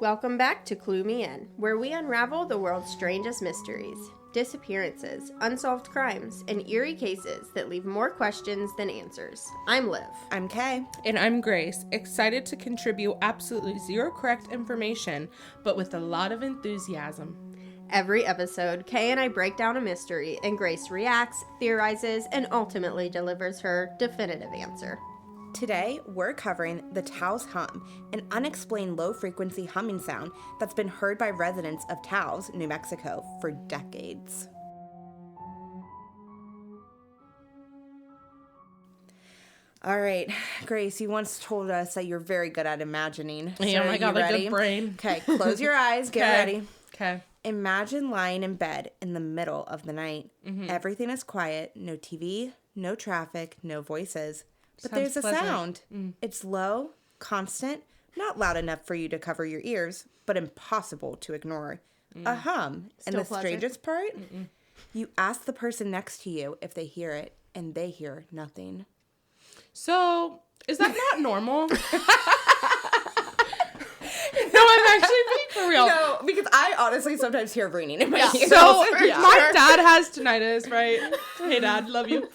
Welcome back to Clue Me In, where we unravel the world's strangest mysteries, disappearances, unsolved crimes, and eerie cases that leave more questions than answers. I'm Liv. I'm Kay. And I'm Grace, excited to contribute absolutely zero correct information, but with a lot of enthusiasm. Every episode, Kay and I break down a mystery, and Grace reacts, theorizes, and ultimately delivers her definitive answer. Today, we're covering the Taos Hum, an unexplained low-frequency humming sound that's been heard by residents of Taos, New Mexico, for decades. All right, Grace, you once told us that you're very good at imagining. So I got a good brain. Okay, close your eyes, get ready. Okay. Imagine lying in bed in the middle of the night. Mm-hmm. Everything is quiet, no TV, no traffic, no voices. But Sounds there's a pleasant. sound. It's low, constant, not loud enough for you to cover your ears, but impossible to ignore. A hum. Still And the pleasant. strangest part? You ask the person next to you if they hear it, and they hear nothing. So, is that not normal? No, I'm actually being for real. No, because I honestly sometimes hear ringing in my ears. So, my dad has tinnitus, right? Hey, Dad, love you.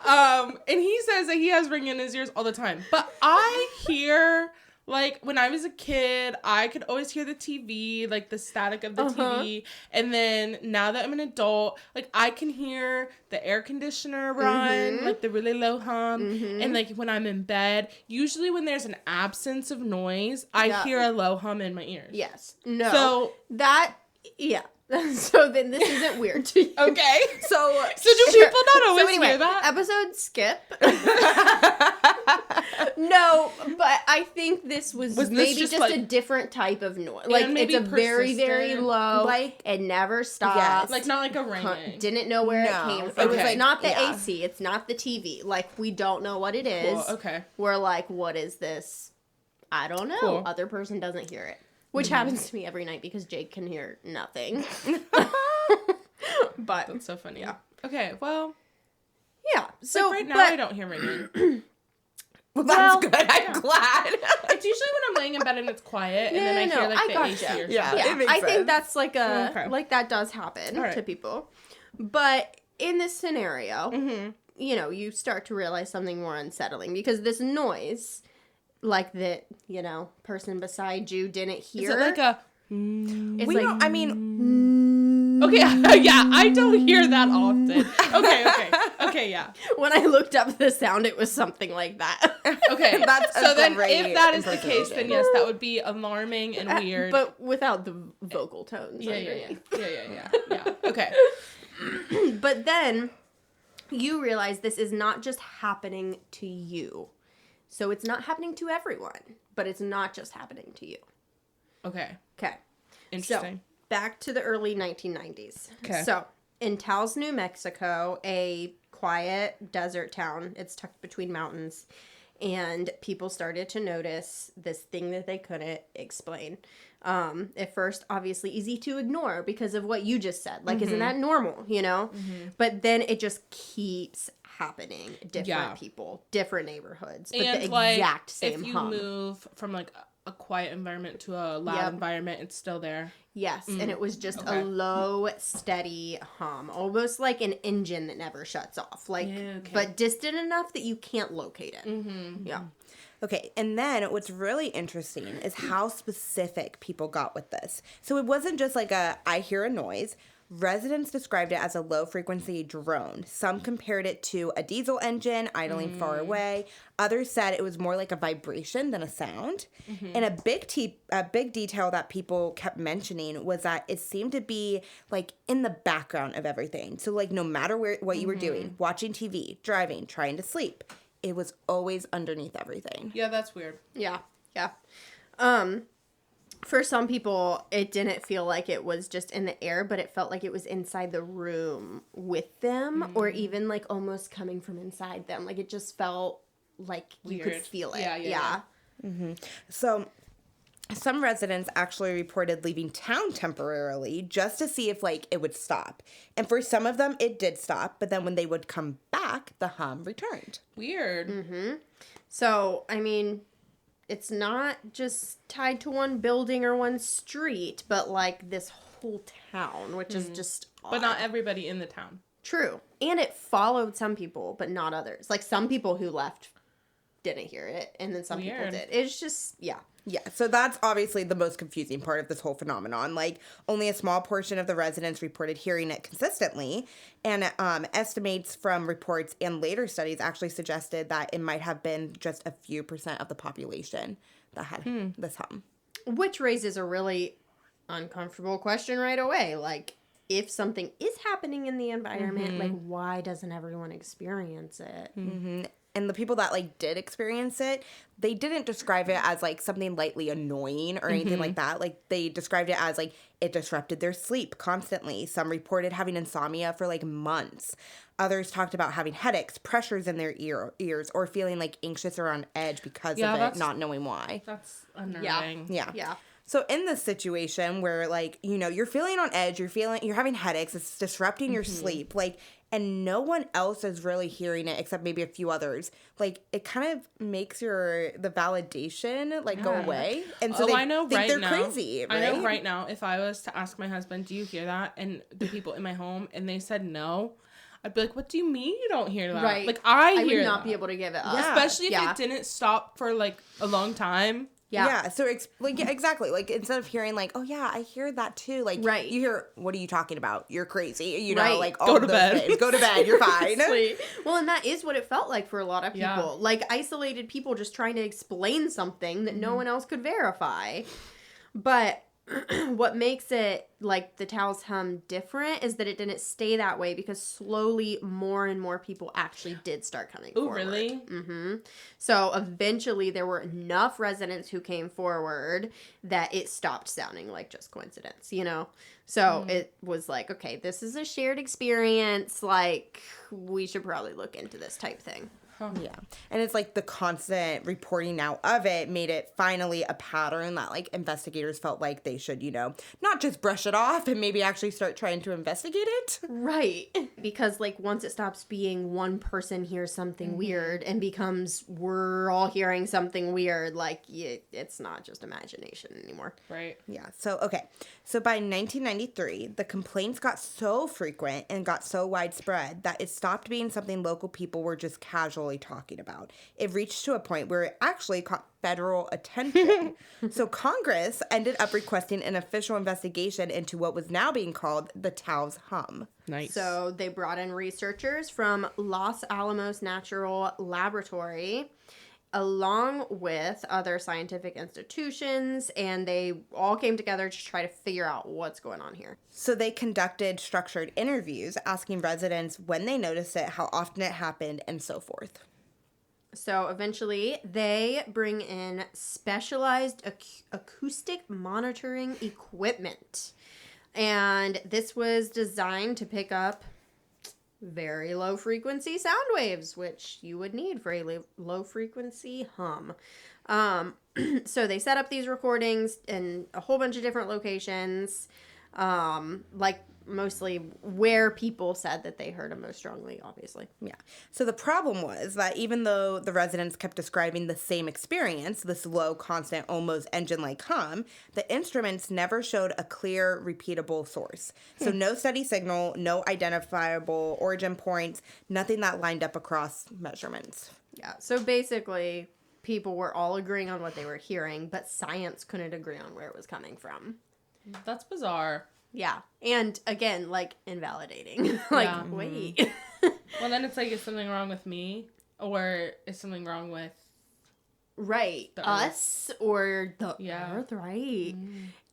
And he says that he has ringing in his ears all the time. But I hear, like, when I was a kid, I could always hear the TV, like, the static of the TV. And then, now that I'm an adult, like, I can hear the air conditioner run, like, the really low hum. And, like, when I'm in bed, usually when there's an absence of noise, I hear a low hum in my ears. Yes. No. So, Yeah. So then this isn't weird to you. okay. So do people not always So anyway, hear that? episode skip. No, but I think this was this maybe just, just like- a different type of noise. Like, maybe it's a very, very persistent. low. Like- it never stops. Yes. Like, not like a ringing. Didn't know where No. it came It from. was It's like- not the yeah. AC. It's not the TV. Like, we don't know what it is. Cool, okay. We're like, what is this? I don't know. Cool. Other person doesn't hear it. Which happens to me every night because Jake can hear nothing. But That's so funny. Yeah. Okay, well, yeah. So right now but, I don't hear ringing. Well, Well, that's good. I'm glad. It's usually when I'm laying in bed and it's quiet, and then I hear, like, I the gotcha. AC or something. Yeah. Yeah, it makes I think sense. that's like a Okay. like that does happen All right. to people. But in this scenario, Mm-hmm. you know, you start to realize something more unsettling because this noise, like that, you know, person beside you didn't hear. Is it like a... It's We like don't, I mean, Okay, yeah, I don't hear that often. Okay, yeah. when I looked up the sound, it was something like that. Okay, That's a so then great if that is the case, impersonation. then yes, that would be alarming and weird. But without the vocal tones. yeah. Okay. But then you realize this is not just happening to you. So it's not happening to everyone, but it's not just happening to you. Okay. Okay. Interesting. So back to the early 1990s. Okay. So in Taos, New Mexico, a quiet desert town, it's tucked between mountains, and people started to notice this thing that they couldn't explain. At first, obviously easy to ignore because of what you just said. Like, isn't that normal, you know? But then it just keeps happening. Different people, different neighborhoods, but And, the like, exact same if you hum. move from, like, a quiet environment to a loud Yep. environment, it's still there. Yes, and it was just Okay. a low, steady hum, almost like an engine that never shuts off. Like, Yeah, okay. but distant enough that you can't locate it. Mm-hmm. Yeah. okay, and then what's really interesting is how specific people got with this. So it wasn't just like I hear a noise. Residents described it as a low-frequency drone. Some compared it to a diesel engine idling far away. Others said it was more like a vibration than a sound. And a big detail that people kept mentioning was that it seemed to be like in the background of everything. So like no matter what you were doing, watching TV, driving, trying to sleep, it was always underneath everything. Yeah, that's weird. Yeah. For some people, it didn't feel like it was just in the air, but it felt like it was inside the room with them, or even like almost coming from inside them. Like it just felt like you could Weird. feel it. Yeah. So some residents actually reported leaving town temporarily just to see if like it would stop. And for some of them, it did stop. But then when they would come back, the hum returned. Weird. So, I mean, it's not just tied to one building or one street, but like this whole town, which is just odd. But not everybody in the town. True. And it followed some people, but not others. Like some people who left didn't hear it, and then some people did. It's just, yeah. Yeah, so that's obviously the most confusing part of this whole phenomenon. Like, only a small portion of the residents reported hearing it consistently, and estimates from reports and later studies actually suggested that it might have been just a few percent of the population that had this hum. Which raises a really uncomfortable question right away. Like, if something is happening in the environment, like, why doesn't everyone experience it? Mm-hmm. And the people that, like, did experience it, they didn't describe it as, like, something lightly annoying or anything like that. Like, they described it as, like, it disrupted their sleep constantly. Some reported having insomnia for, like, months. Others talked about having headaches, pressures in their ears, or feeling, like, anxious or on edge because of it, not knowing why. That's unnerving. Yeah. So in this situation where, like, you know, you're feeling on edge, you're having headaches, it's disrupting your sleep, like, and no one else is really hearing it except maybe a few others, like, it kind of makes the validation, like, go away. And so I know think right they're now, crazy, right? I know right now, if I was to ask my husband, do you hear that? And the people in my home, and they said no, I'd be like, what do you mean you don't hear that? Right. Like, I hear would not that. be able to give it up. Yeah. Especially if it didn't stop for, like, a long time. Yeah. So like, exactly. Like, instead of hearing like, oh yeah, I hear that too. Like, you hear, what are you talking about? You're crazy. You know, like, all go of to those bed. things. Go to bed. You're fine. Well, and that is what it felt like for a lot of people. Yeah. Like isolated people just trying to explain something that no one else could verify. But what makes it like the Taos Hum different is that it didn't stay that way because slowly more and more people actually did start coming forward. Oh, really? Mm-hmm. So eventually there were enough residents who came forward that it stopped sounding like just coincidence, you know? So it was like, okay, this is a shared experience. Like, we should probably look into this type thing. Yeah. And it's like the constant reporting now of it made it finally a pattern that like investigators felt like they should, you know, not just brush it off and maybe actually start trying to investigate it. Right. Because like once it stops being one person hears something weird and becomes we're all hearing something weird, like it's not just imagination anymore. Right. Yeah. So, okay. So by 1993, the complaints got so frequent and got so widespread that it stopped being something local people were just casually talking about. It reached to a point where it actually caught federal attention. So Congress ended up requesting an official investigation into what was now being called the Taos Hum. Nice. So they brought in researchers from Los Alamos Natural Laboratory along with other scientific institutions, and they all came together to try to figure out what's going on here. So they conducted structured interviews asking residents when they noticed it, how often it happened, and so forth. So eventually they bring in specialized acoustic monitoring equipment. And this was designed to pick up very low frequency sound waves, which you would need for a low frequency hum. So they set up these recordings in a whole bunch of different locations, like mostly where people said that they heard them most strongly, obviously. Yeah. So the problem was that even though the residents kept describing the same experience, this low, constant, almost engine-like hum, the instruments never showed a clear, repeatable source. So no steady signal, no identifiable origin points, nothing that lined up across measurements. Yeah. So basically, people were all agreeing on what they were hearing, but science couldn't agree on where it was coming from. That's bizarre. Yeah. And again, like, invalidating. Like, Yeah. wait. Well, then it's like, is something wrong with me? Or is something wrong with... Right. The Us or the Earth, right?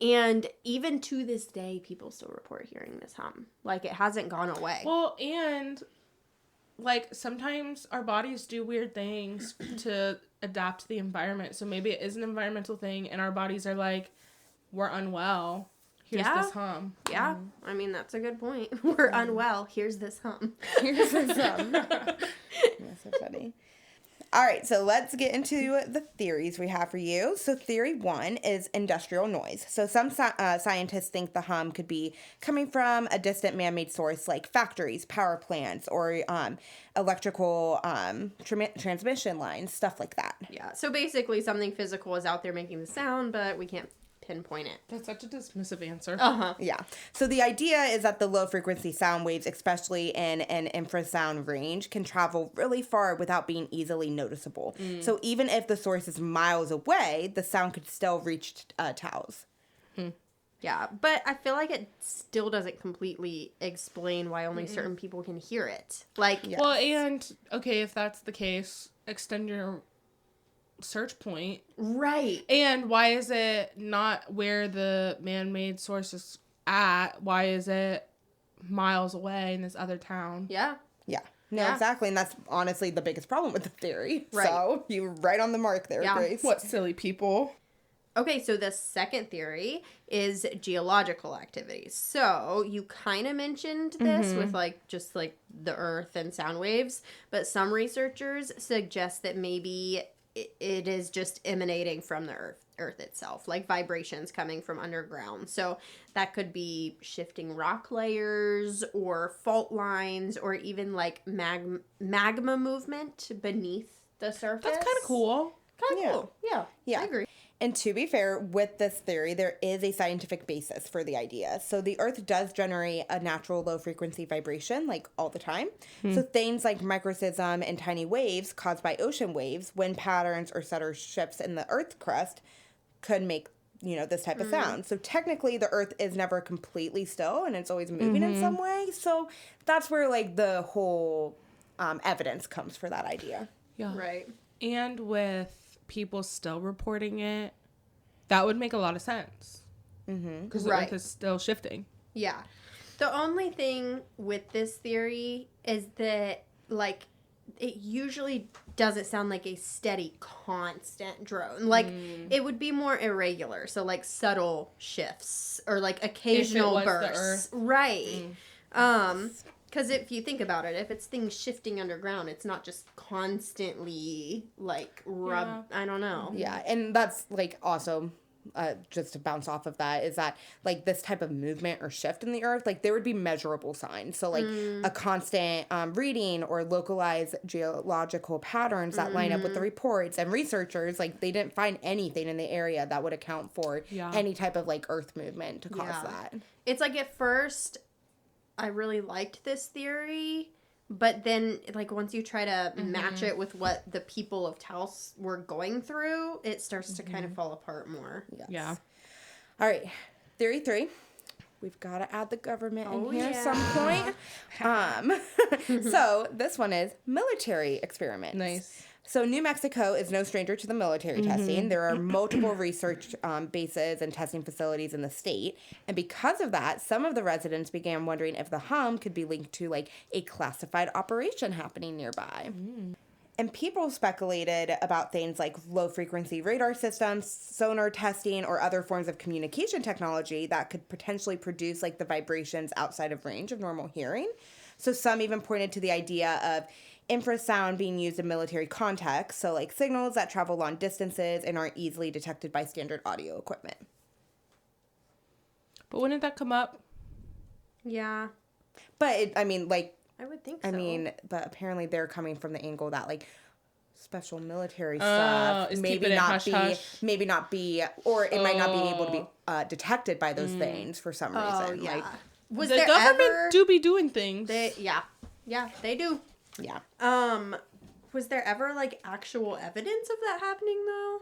And even to this day, people still report hearing this hum. Like, it hasn't gone away. Well, and, like, sometimes our bodies do weird things to adapt to the environment. So maybe it is an environmental thing, and our bodies are like, we're unwell. Here's this hum. Yeah. I mean, that's a good point. We're unwell. Here's this hum. Here's this hum. That's so funny. All right, so let's get into the theories we have for you. So theory 1 is industrial noise. So some scientists think the hum could be coming from a distant man-made source like factories, power plants, or electrical transmission lines, stuff like that. Yeah. So basically something physical is out there making the sound, but we can't pinpoint it. That's such a dismissive answer. Uh-huh. Yeah. So the idea is that the low frequency sound waves, especially in an infrasound range, can travel really far without being easily noticeable. So even if the source is miles away, the sound could still reach Taos. Yeah, but I feel like it still doesn't completely explain why only certain people can hear it. Like, Yeah. Well, and, okay, if that's the case, extend your search point. right. And why is it not where the man-made source is at? Why is it miles away in this other town? Yeah. Yeah. No, Yeah. exactly. And that's honestly the biggest problem with the theory. Right. So you were right on the mark there, Yeah. Grace. What silly people. Okay, so the second theory is geological activities. So you kind of mentioned this with just the earth and sound waves, but some researchers suggest that maybe it is just emanating from the earth itself, like vibrations coming from underground. So that could be shifting rock layers or fault lines or even like magma movement beneath the surface. That's kind of cool. Kind of Yeah. cool. Yeah. Yeah. I agree. And to be fair, with this theory, there is a scientific basis for the idea. So the Earth does generate a natural low-frequency vibration, like, all the time. So things like microsism and tiny waves caused by ocean waves, wind patterns, or subtle shifts in the Earth crust could make, this type of sound. So technically, the Earth is never completely still, and it's always moving in some way. So that's where, the whole evidence comes for that idea. Yeah. Right. And with people still reporting it, that would make a lot of sense. Because the Right. Earth is still shifting. Yeah. The only thing with this theory is that, it usually doesn't sound like a steady, constant drone. It would be more irregular. So, subtle shifts or, occasional was the bursts. Earth. Right. Because if you think about it, if it's things shifting underground, it's not just constantly, Yeah. I don't know. Yeah, and that's, also, just to bounce off of that, is that, this type of movement or shift in the Earth, there would be measurable signs. So, a constant reading or localized geological patterns that line up with the reports. And researchers, they didn't find anything in the area that would account for any type of, Earth movement to cause Yeah. that. It's at first, I really liked this theory, but then, once you try to match it with what the people of Taos were going through, it starts to kind of fall apart more. Yes. Yeah. All right, theory 3. We've got to add the government in here yeah. at some point. So this one is military experiments. Nice. So New Mexico is no stranger to the military testing. There are multiple research bases and testing facilities in the state. And because of that, some of the residents began wondering if the hum could be linked to a classified operation happening nearby. And people speculated about things like low-frequency radar systems, sonar testing, or other forms of communication technology that could potentially produce the vibrations outside of range of normal hearing. So some even pointed to the idea of infrasound being used in military contexts, so signals that travel long distances and aren't easily detected by standard audio equipment. But wouldn't that come up? Yeah, But, I would think so. but apparently they're coming from the angle that, special military Oh, stuff is maybe keeping it not hush be, hush. maybe not be, or it might not be able to be detected by those things for some Oh, reason. yeah. Was The there government ever... do be doing things. Yeah, they do. Yeah. Was there ever, actual evidence of that happening, though?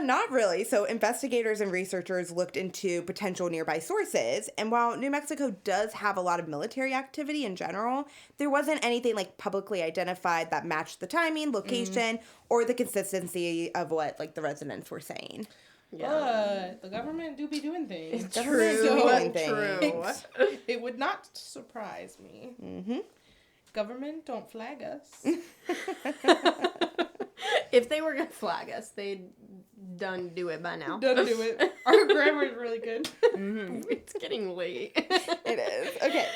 Not really. So investigators and researchers looked into potential nearby sources, and while New Mexico does have a lot of military activity in general, there wasn't anything publicly identified that matched the timing, location, or the consistency of what the residents were saying. But the government do be doing things. Government do be doing things. It would not surprise me. Mm-hmm. Government, don't flag us. If they were gonna flag us, they'd done do it by now. Don't do it. Our grammar is really good. It's getting late. It is. Okay.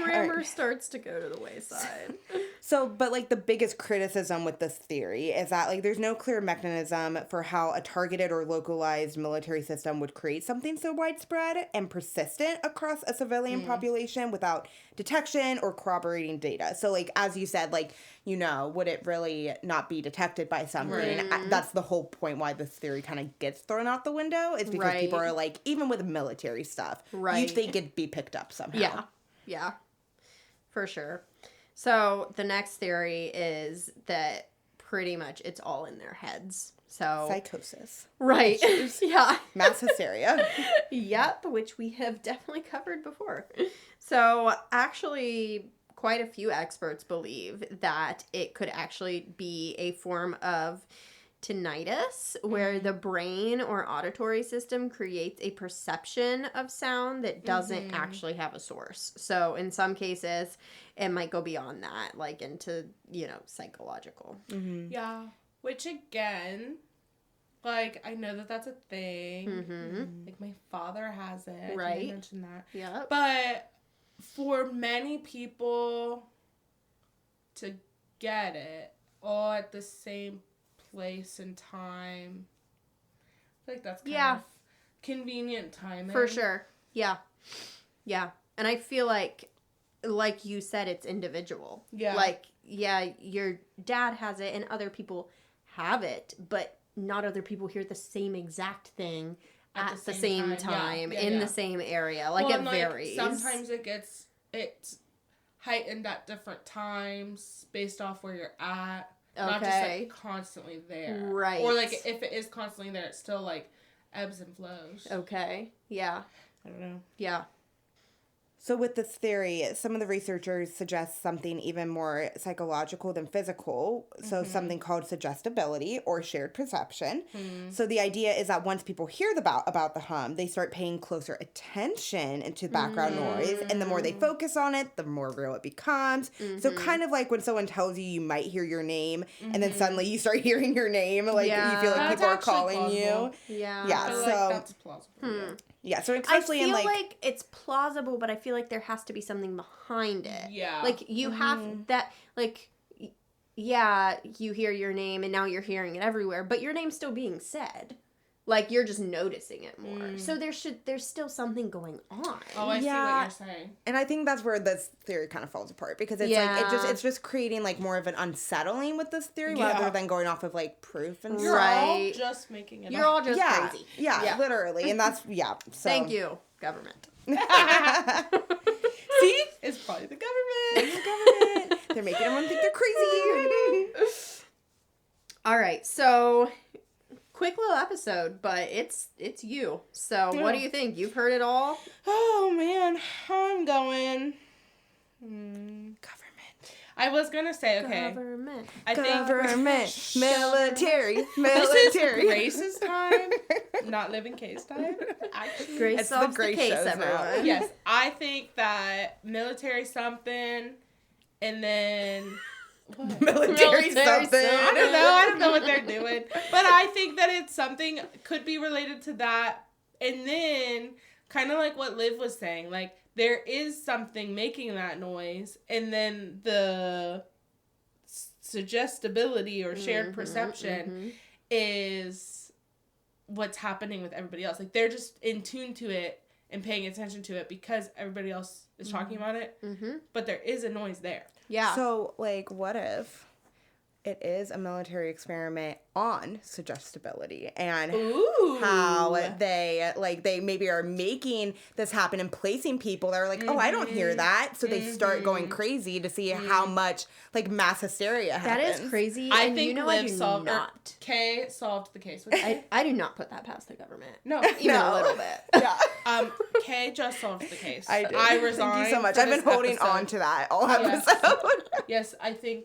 Grammar never starts to go to the wayside. So, but like the biggest criticism with this theory is that like there's no clear mechanism for how a targeted or localized military system would create something so widespread and persistent across a civilian population without detection or corroborating data. So like, as you said, like, you know, would it really not be detected by something? That's the whole point why this theory kind of gets thrown out the window, is because people are like, even with military stuff, you think it'd be picked up somehow. Yeah, for sure. So the next theory is that pretty much it's all in their heads. So Psychosis. Right. Yeah. Mass hysteria. Yep, which we have definitely covered before. So actually, quite a few experts believe that it could actually be a form of tinnitus, where the brain or auditory system creates a perception of sound that doesn't actually have a source. So in some cases, it might go beyond that, like into, you know, psychological. Yeah. Which again, like, I know that that's a thing. Like, my father has it. Right. You mentioned that. Yeah. But for many people to get it all at the same place and time, I feel like that's kind of convenient timing. For sure. Yeah. Yeah. And I feel like you said, it's individual. Yeah. Like, yeah, your dad has it and other people have it, but not other people hear the same exact thing at the same time in the same area. Like, it varies. Sometimes it's heightened at different times based off where you're at. Not just like constantly there. Right. Or like if it is constantly there, it's still like ebbs and flows. Okay. Yeah. I don't know. Yeah. So with this theory, some of the researchers suggest something even more psychological than physical. So something called suggestibility or shared perception. So the idea is that once people hear about the hum, they start paying closer attention into background noise. And the more they focus on it, the more real it becomes. So kind of like when someone tells you you might hear your name and then suddenly you start hearing your name. Like you feel like people are calling you. Yeah. Yeah. I feel So like that's plausible. yeah. So especially I feel in like it's plausible, but I feel like there has to be something behind it. Yeah. Like, you have that, like, yeah, you hear your name and now you're hearing it everywhere, but your name's still being said. Like, you're just noticing it more. So there's still something going on. Oh, I see what you're saying. And I think that's where this theory kind of falls apart, because it's like it's just creating like more of an unsettling with this theory rather than going off of like proof and You're stuff. all just making it You're up. all just crazy. Yeah, literally. And that's so. Thank you, government. See? It's probably the government. They're making everyone think they're crazy. All right, so quick little episode, but it's you. So what do you think? You've heard it all? Oh, man. I'm going... Government. I was going to say, okay. Government. I think... Government. Military. This is Grace's time, not Living K's time. Grace It's solves the Grace case, shows now. everyone. Yes, I think that military something, and then... What? Military something. I don't know what they're doing. But I think that it's something, could be related to that. And then, kind of like what Liv was saying, like, there is something making that noise, and then the suggestibility or shared perception is what's happening with everybody else. Like, they're just in tune to it and paying attention to it because everybody else is talking about it. But there is a noise there. Yeah. So, like, what if it is a military experiment on suggestibility and how they maybe are making this happen and placing people that are like, oh, I don't hear that. So they start going crazy to see how much, like, mass hysteria happens. That is crazy. I and think you know Liv I do solved not. Kay solved the case with it. I do not put that past the government. No. Even a little bit. Yeah. Kay just solved the case. I did. resigned. Thank you so much. for I've been this holding episode. on to that all Yes. episode. Yes, I think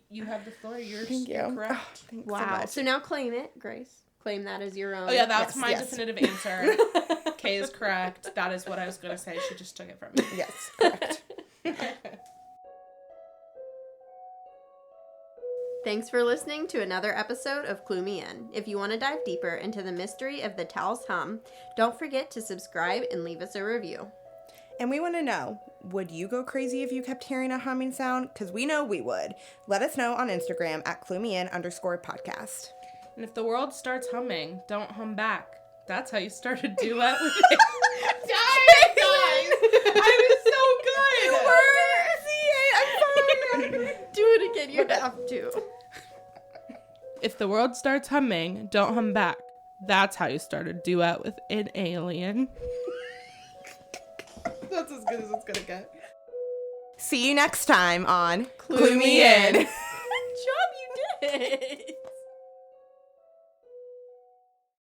you have the floor. You're Thank you. correct. Oh, thanks Wow. so much. So now claim it, Grace. Claim that as your own. Oh yeah, that's Yes, my yes. definitive answer. Kay is correct. That is what I was going to say. She just took it from me. Yes, correct. Thanks for listening to another episode of Clue Me In. If you want to dive deeper into the mystery of the Taos Hum, don't forget to subscribe and leave us a review. And we want to know, would you go crazy if you kept hearing a humming sound? Because we know we would. Let us know on Instagram at cluemeiin_podcast. And if the world starts humming, don't hum back. That's how you start a duet with it. Guys! I was so good! I'm sorry. Do it again. You have to. If the world starts humming, don't hum back. That's how you start a duet with an alien. That's as good as it's gonna get. See you next time on Clue Me In. Good job, you did it.